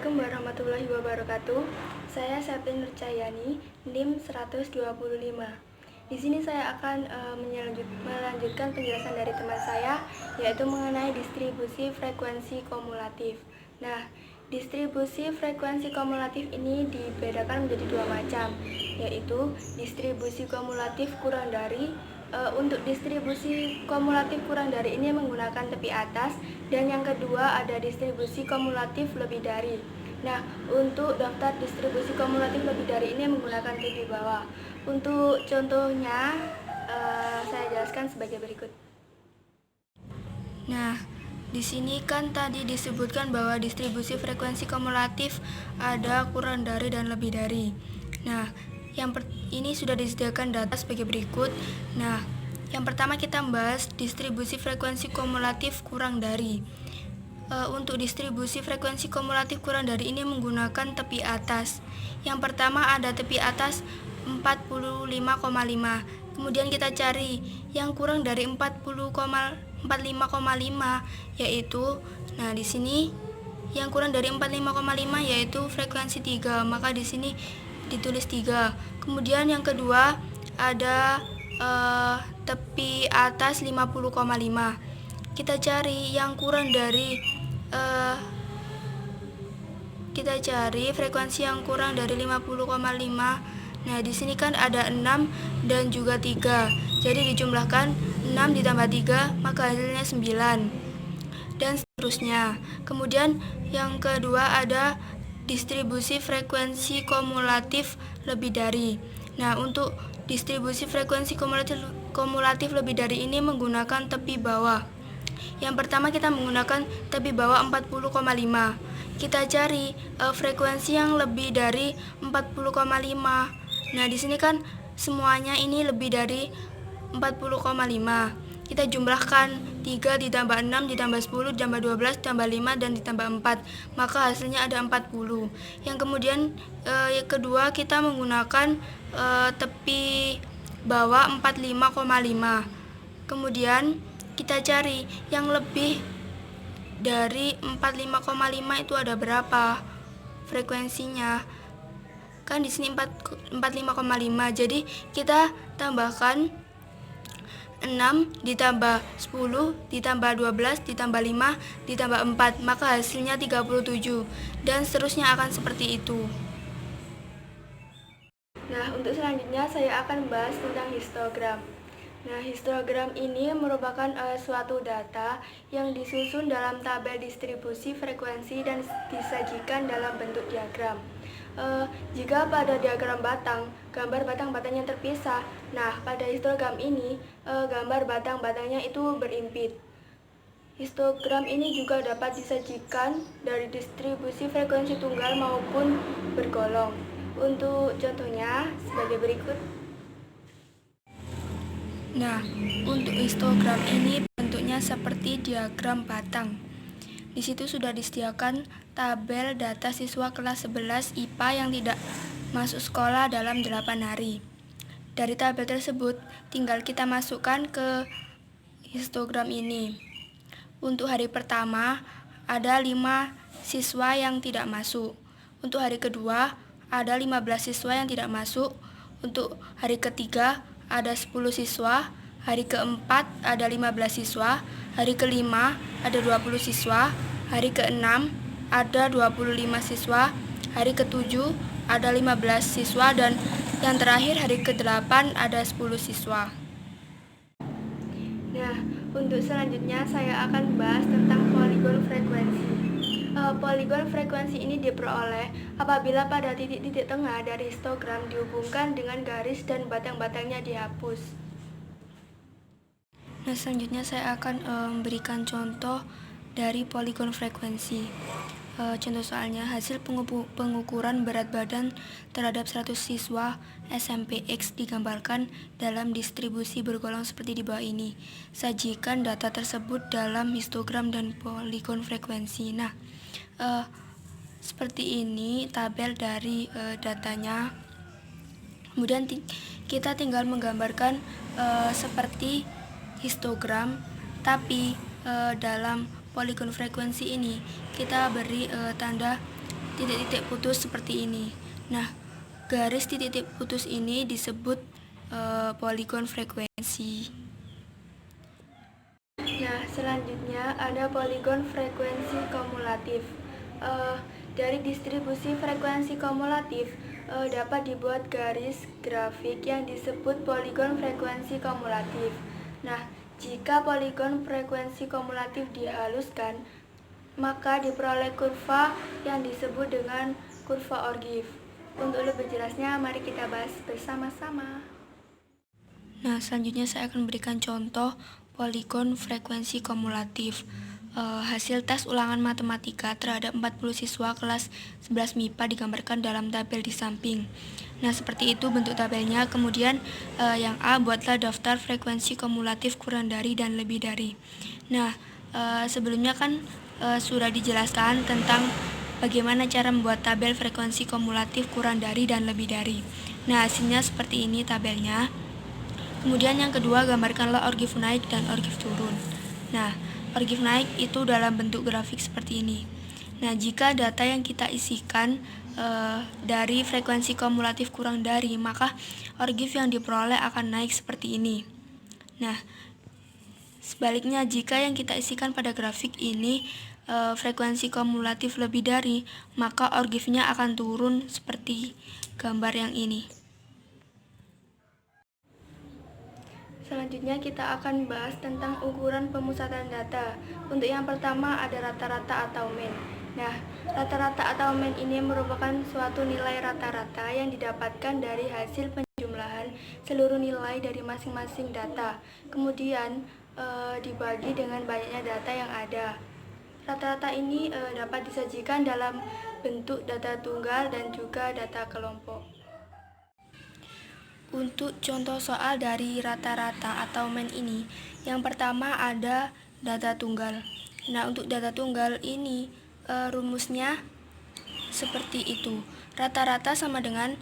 Assalamualaikum warahmatullahi wabarakatuh. Saya Septin Nurcayani, NIM 125. Di sini saya akan melanjutkan penjelasan dari teman saya, yaitu mengenai distribusi frekuensi kumulatif. Nah, distribusi frekuensi kumulatif ini dibedakan menjadi dua macam, yaitu distribusi kumulatif kurang dari. Untuk distribusi kumulatif kurang dari ini menggunakan tepi atas, dan yang kedua ada distribusi kumulatif lebih dari. Nah, untuk daftar distribusi kumulatif lebih dari ini menggunakan tepi bawah. Untuk contohnya saya jelaskan sebagai berikut. Nah, di sini kan tadi disebutkan bahwa distribusi frekuensi kumulatif ada kurang dari dan lebih dari. Nah, ini sudah disediakan data sebagai berikut. Nah, yang pertama kita membahas distribusi frekuensi kumulatif kurang dari. Untuk distribusi frekuensi kumulatif kurang dari ini menggunakan tepi atas. Yang pertama ada tepi atas 45,5. Kemudian kita cari yang kurang dari 45,5 yaitu, nah di sini yang kurang dari 45,5 yaitu frekuensi 3, maka di sini ditulis 3. Kemudian yang kedua ada tepi atas 50,5. Kita cari yang kurang dari frekuensi yang kurang dari 50,5. Nah, di sini kan ada 6 dan juga 3. Jadi dijumlahkan 6 ditambah 3 maka hasilnya 9. Dan seterusnya. Kemudian yang kedua ada distribusi frekuensi kumulatif lebih dari. Nah, untuk distribusi frekuensi kumulatif lebih dari ini menggunakan tepi bawah. Yang pertama kita menggunakan tepi bawah 40,5. Kita cari frekuensi yang lebih dari 40,5. Nah, di sini kan semuanya ini lebih dari 40,5. Kita jumlahkan 3 ditambah 6 ditambah 10 ditambah 12 ditambah 5 dan ditambah 4, maka hasilnya ada 40. Yang kemudian yang kedua kita menggunakan tepi bawah 45,5. Kemudian kita cari yang lebih dari 45,5 itu ada berapa frekuensinya. Kan di sini 45,5. Jadi kita tambahkan 6 ditambah 10 ditambah 12 ditambah 5 ditambah 4, maka hasilnya 37, dan seterusnya akan seperti itu. Nah, untuk selanjutnya saya akan membahas tentang histogram. Nah, histogram ini merupakan suatu data yang disusun dalam tabel distribusi frekuensi dan disajikan dalam bentuk diagram. Jika pada diagram batang, gambar batang-batangnya terpisah. Nah, pada histogram ini, gambar batang-batangnya itu berimpit. Histogram ini juga dapat disajikan dari distribusi frekuensi tunggal maupun bergolong. Untuk contohnya sebagai berikut. Nah, untuk histogram ini bentuknya seperti diagram batang. Di situ sudah disediakan tabel data siswa kelas 11 IPA yang tidak masuk sekolah dalam 8 hari. Dari tabel tersebut, tinggal kita masukkan ke histogram ini. Untuk hari pertama, ada 5 siswa yang tidak masuk. Untuk hari kedua, ada 15 siswa yang tidak masuk. Untuk hari ketiga, ada 10 siswa. Hari keempat, ada 15 siswa. Hari kelima, ada 20 siswa. Hari keenam, ada 25 siswa. Hari ketujuh, ada 15 siswa. Dan yang terakhir, hari ke-8, ada 10 siswa. Nah, untuk selanjutnya saya akan bahas tentang poligon frekuensi. Poligon frekuensi ini diperoleh apabila pada titik-titik tengah dari histogram dihubungkan dengan garis dan batang-batangnya dihapus. Nah, selanjutnya saya akan memberikan contoh dari poligon frekuensi. Contoh soalnya, hasil pengukuran berat badan terhadap 100 siswa SMPX digambarkan dalam distribusi bergolong seperti di bawah ini. Sajikan data tersebut dalam histogram dan poligon frekuensi. Nah, seperti ini tabel dari datanya. Kemudian kita tinggal menggambarkan seperti histogram, tapi dalam poligon frekuensi ini kita beri tanda titik-titik putus seperti ini. Nah, garis titik-titik putus ini disebut poligon frekuensi. Nah, selanjutnya ada poligon frekuensi kumulatif. Dari distribusi frekuensi kumulatif dapat dibuat garis grafik yang disebut poligon frekuensi kumulatif. Nah, jika poligon frekuensi kumulatif dihaluskan, maka diperoleh kurva yang disebut dengan kurva Orgif. Untuk lebih jelasnya, mari kita bahas bersama-sama. Nah, selanjutnya saya akan berikan contoh poligon frekuensi kumulatif. Hasil tes ulangan matematika terhadap 40 siswa kelas 11 MIPA digambarkan dalam tabel di samping. Nah, seperti itu bentuk tabelnya. Kemudian yang A, buatlah daftar frekuensi kumulatif kurang dari dan lebih dari. Nah, sebelumnya kan sudah dijelaskan tentang bagaimana cara membuat tabel frekuensi kumulatif kurang dari dan lebih dari. Nah, hasilnya seperti ini tabelnya. Kemudian yang kedua, gambarkanlah Orgif naik dan Orgif turun. Nah, Orgif naik itu dalam bentuk grafik seperti ini. Nah, jika data yang kita isikan dari frekuensi kumulatif kurang dari, maka Orgif yang diperoleh akan naik seperti ini. Nah, sebaliknya jika yang kita isikan pada grafik ini frekuensi kumulatif lebih dari, maka Orgifnya akan turun seperti gambar yang ini. Selanjutnya kita akan bahas tentang ukuran pemusatan data. Untuk yang pertama ada rata-rata atau mean. Nah, rata-rata atau mean ini merupakan suatu nilai rata-rata yang didapatkan dari hasil penjumlahan seluruh nilai dari masing-masing data. Kemudian dibagi dengan banyaknya data yang ada. Rata-rata ini dapat disajikan dalam bentuk data tunggal dan juga data kelompok. Untuk contoh soal dari rata-rata atau mean ini, yang pertama ada data tunggal. Nah, untuk data tunggal ini rumusnya seperti itu. Rata-rata sama dengan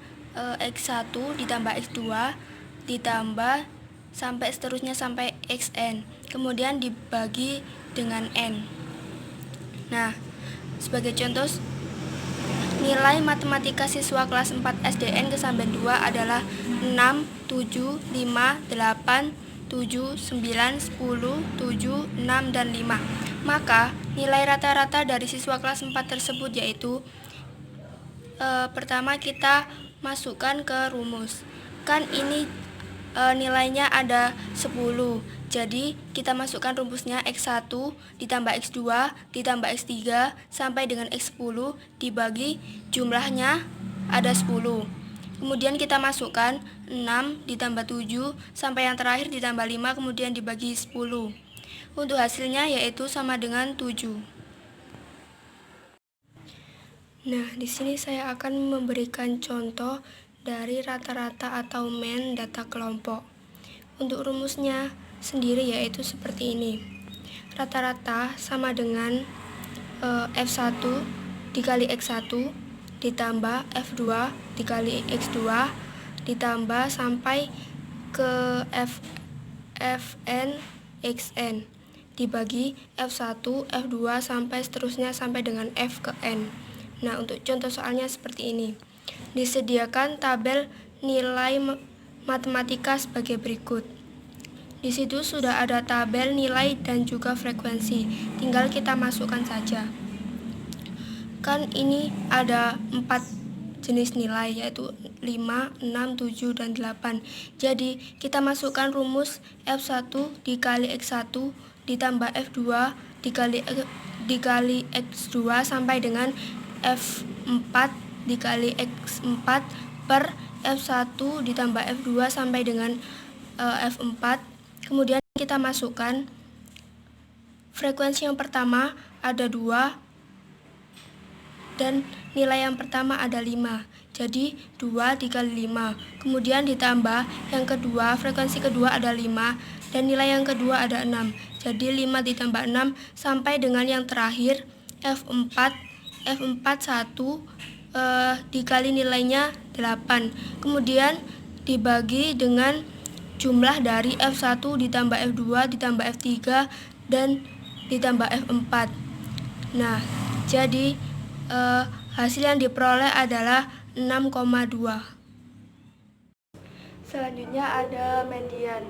X1 ditambah X2 ditambah sampai seterusnya sampai Xn. Kemudian dibagi dengan N. Nah, sebagai contoh, nilai matematika siswa kelas 4 SDN kesambian 2 adalah 6, 7, 5, 8, 7, 9, 10, 7, 6, dan 5. Maka nilai rata-rata dari siswa kelas 4 tersebut yaitu pertama kita masukkan ke rumus. Kan ini nilainya ada 10. Jadi kita masukkan rumusnya X1 ditambah X2 ditambah X3 sampai dengan X10 dibagi jumlahnya ada 10. Kemudian kita masukkan 6 ditambah 7 sampai yang terakhir ditambah 5 kemudian dibagi 10. Untuk hasilnya yaitu sama dengan 7. Nah, di sini saya akan memberikan contoh dari rata-rata atau mean data kelompok. Untuk rumusnya sendiri yaitu seperti ini. Rata-rata sama dengan F1 dikali X1 ditambah F2 dikali X2 ditambah sampai ke Fn Xn dibagi F1, F2 sampai seterusnya sampai dengan F ke N. Nah, untuk contoh soalnya seperti ini. Disediakan tabel nilai matematika sebagai berikut. Di situ sudah ada tabel nilai dan juga frekuensi, tinggal kita masukkan saja. Kan ini ada 4 jenis nilai yaitu 5, 6, 7, dan 8. Jadi kita masukkan rumus F1 dikali X1 ditambah F2 dikali X2 sampai dengan F4 dikali X4 per F1 ditambah F2 sampai dengan F4. Kemudian kita masukkan frekuensi yang pertama ada 2 dan nilai yang pertama ada 5. Jadi 2 dikali 5. Kemudian ditambah yang kedua, frekuensi kedua ada 5 dan nilai yang kedua ada 6. Jadi 5 ditambah 6 sampai dengan yang terakhir F4 1 dikali nilainya 8. Kemudian dibagi dengan jumlah dari F1 ditambah F2 ditambah F3 dan ditambah F4. Nah, jadi hasil yang diperoleh adalah 6,2. Selanjutnya ada median.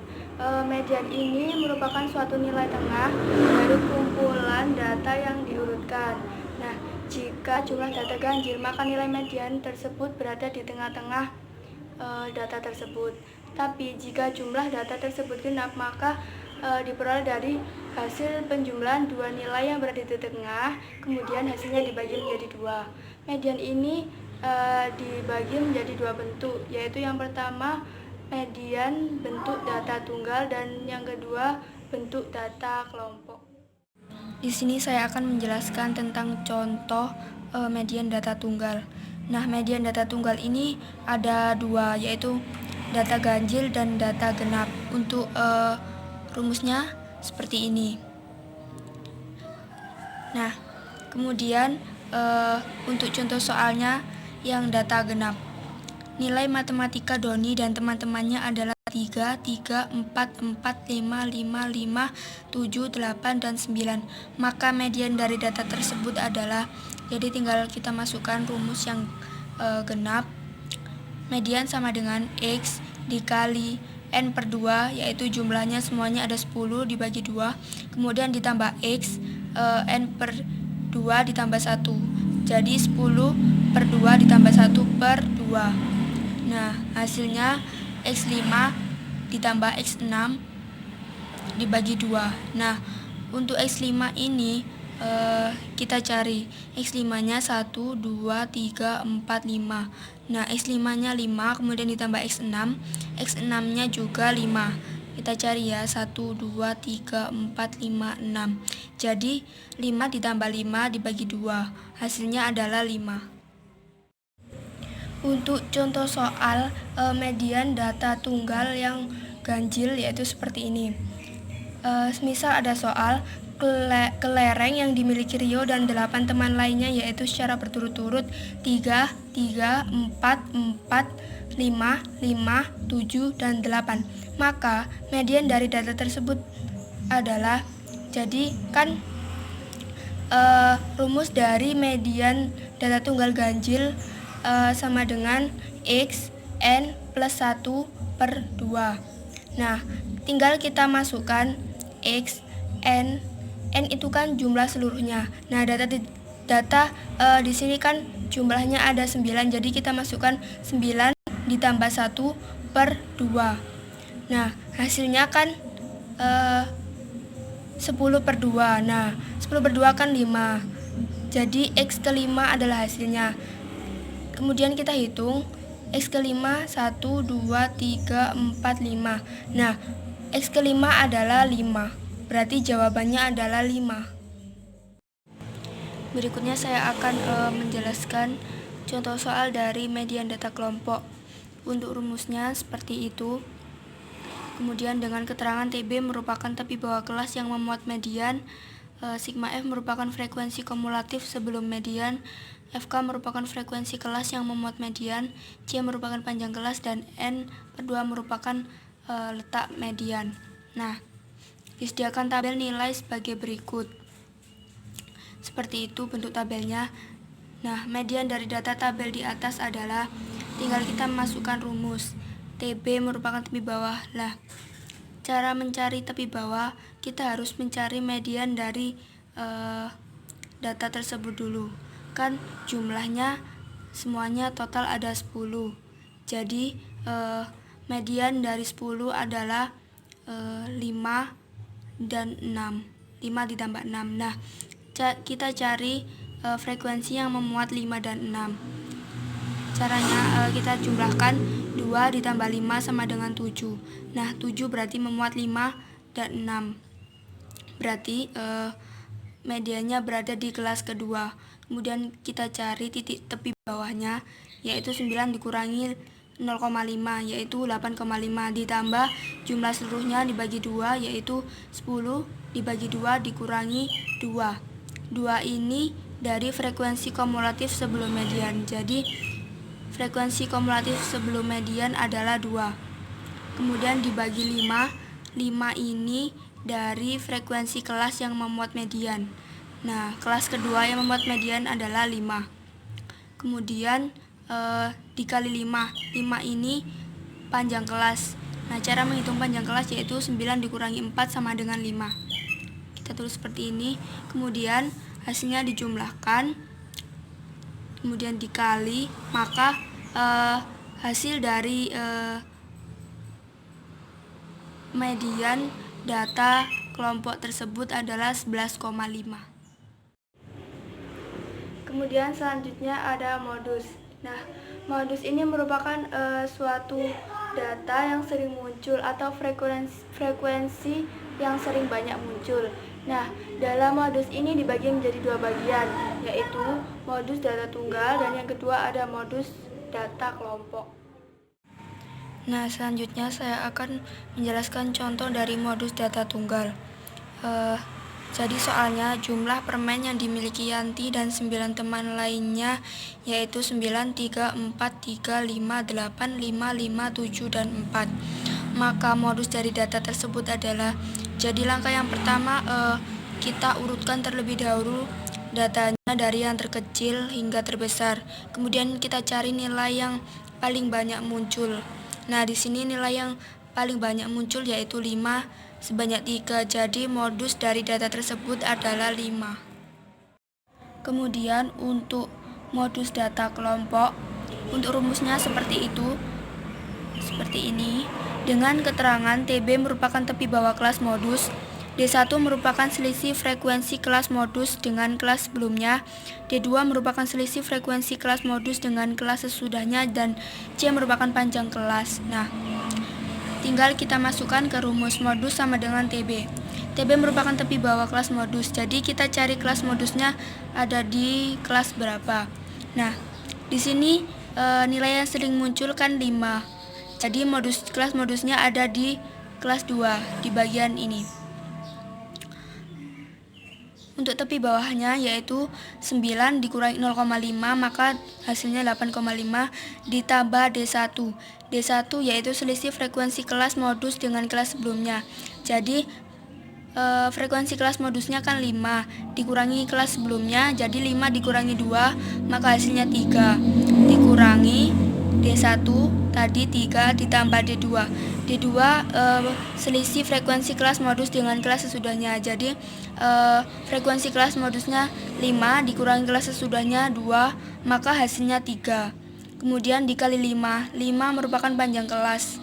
Median ini merupakan suatu nilai tengah dari kumpulan data yang diurutkan. Nah, jika jumlah data ganjil, maka nilai median tersebut berada di tengah-tengah data tersebut. Tapi jika jumlah data tersebut genap, maka diperoleh dari hasil penjumlahan dua nilai yang berada di tengah, kemudian hasilnya dibagi menjadi dua. Median ini dibagi menjadi dua bentuk, yaitu yang pertama median bentuk data tunggal dan yang kedua bentuk data kelompok. Di sini saya akan menjelaskan tentang contoh median data tunggal. Nah, median data tunggal ini ada dua, yaitu data ganjil dan data genap. Untuk rumusnya seperti ini. Nah, kemudian untuk contoh soalnya yang data genap. Nilai matematika Doni dan teman-temannya adalah 3, 4, 5, 5, 5, 7, 8, dan 9. Maka median dari data tersebut adalah, jadi tinggal kita masukkan rumus yang genap. Median sama dengan X dikali N per 2, yaitu jumlahnya semuanya ada 10 dibagi 2. Kemudian ditambah X, N per 2 ditambah 1. Jadi 10 per 2 ditambah 1 per 2. Nah, hasilnya X5 ditambah X6 dibagi 2. Nah, untuk X5 ini kita cari. X5-nya 1, 2, 3, 4, 5. Nah, X5-nya 5, kemudian ditambah X6. X6-nya juga 5. Kita cari ya, 1, 2, 3, 4, 5, 6. Jadi, 5 ditambah 5 dibagi 2. Hasilnya adalah 5. Untuk contoh soal median data tunggal yang ganjil, yaitu seperti ini. Misal ada soal kelereng yang dimiliki Rio dan 8 teman lainnya, yaitu secara berturut-turut 3, 3, 4, 4, 5, 5, 7, dan 8. Maka median dari data tersebut adalah, jadi kan rumus dari median data tunggal ganjil sama dengan X N plus 1 per 2. Nah, tinggal kita masukkan X, N itu kan jumlah seluruhnya. Nah, data di sini kan jumlahnya ada 9, jadi kita masukkan 9 ditambah 1 per 2. Nah, hasilnya kan 10 per 2. Nah, 10 per 2 kan 5. Jadi X kelima adalah hasilnya. Kemudian kita hitung X kelima 1, 2, 3, 4, 5. Nah, X kelima adalah 5. Berarti jawabannya adalah 5. Berikutnya saya akan menjelaskan contoh soal dari median data kelompok. Untuk rumusnya seperti itu. Kemudian dengan keterangan TB merupakan tepi bawah kelas yang memuat median, sigma F merupakan frekuensi kumulatif sebelum median, FK merupakan frekuensi kelas yang memuat median, C merupakan panjang kelas, dan N per 2 merupakan letak median. Nah, disediakan tabel nilai sebagai berikut. Seperti itu bentuk tabelnya. Nah, median dari data tabel di atas adalah, tinggal kita masukkan rumus. TB merupakan tepi bawah. Lah, cara mencari tepi bawah, kita harus mencari median dari data tersebut dulu. Kan jumlahnya semuanya total ada 10. Jadi median dari 10 adalah 5 dan 6. 5 ditambah 6. Nah, kita cari frekuensi yang memuat 5 dan 6. Caranya kita jumlahkan 2 ditambah 5 sama dengan 7. Nah, 7 berarti memuat 5 dan 6. Berarti mediannya berada di kelas kedua. Kemudian kita cari titik tepi bawahnya, yaitu 9 dikurangi 0,5, yaitu 8,5, ditambah jumlah seluruhnya dibagi 2, yaitu 10 dibagi 2 dikurangi 2. 2 ini dari frekuensi kumulatif sebelum median. Jadi frekuensi kumulatif sebelum median adalah 2. Kemudian dibagi 5. 5 ini dari frekuensi kelas yang memuat median. Nah, kelas kedua yang memuat median adalah 5. kemudian dikali 5. 5 ini panjang kelas. Nah, cara menghitung panjang kelas yaitu 9 dikurangi 4 sama dengan 5. Kita tulis seperti ini, kemudian hasilnya dijumlahkan, kemudian dikali, maka hasil dari median data kelompok tersebut adalah 11,5. Kemudian selanjutnya ada modus. Nah, modus ini merupakan suatu data yang sering muncul atau frekuensi yang sering banyak muncul. Nah, dalam modus ini dibagi menjadi 2 bagian, yaitu modus data tunggal dan yang kedua ada modus data kelompok. Nah, selanjutnya saya akan menjelaskan contoh dari modus data tunggal. Jadi soalnya jumlah permen yang dimiliki Yanti dan 9 teman lainnya yaitu 9, 3, 4, 3, 5, 8, 5, 5, 7, dan 4. Maka modus dari data tersebut adalah, jadi langkah yang pertama kita urutkan terlebih dahulu datanya dari yang terkecil hingga terbesar. Kemudian kita cari nilai yang paling banyak muncul. Nah, di sini nilai yang paling banyak muncul yaitu 5 sebanyak 3. Jadi modus dari data tersebut adalah 5. Kemudian untuk modus data kelompok, untuk rumusnya seperti itu. Seperti ini. Dengan keterangan TB merupakan tepi bawah kelas modus, D1 merupakan selisih frekuensi kelas modus dengan kelas sebelumnya, D2 merupakan selisih frekuensi kelas modus dengan kelas sesudahnya, dan C merupakan panjang kelas. Nah, tinggal kita masukkan ke rumus modus sama dengan TB. TB merupakan tepi bawah kelas modus, jadi kita cari kelas modusnya ada di kelas berapa. Nah, di sini nilai yang sering muncul kan 5. Jadi kelas modusnya ada di kelas 2 di bagian ini. Untuk tepi bawahnya yaitu 9 dikurangi 0,5 maka hasilnya 8,5 ditambah D1. D1 yaitu selisih frekuensi kelas modus dengan kelas sebelumnya. Jadi frekuensi kelas modusnya kan 5 dikurangi kelas sebelumnya, jadi 5 dikurangi 2 maka hasilnya 3 dikurangi D1 tadi 3 ditambah D2. D2 selisih frekuensi kelas modus dengan kelas sesudahnya. Jadi frekuensi kelas modusnya 5 dikurangi kelas sesudahnya 2 maka hasilnya 3. Kemudian dikali 5. 5 merupakan panjang kelas.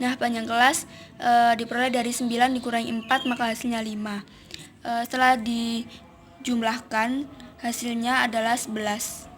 Nah, panjang kelas diperoleh dari 9 dikurangi 4 maka hasilnya 5. Setelah dijumlahkan hasilnya adalah 11.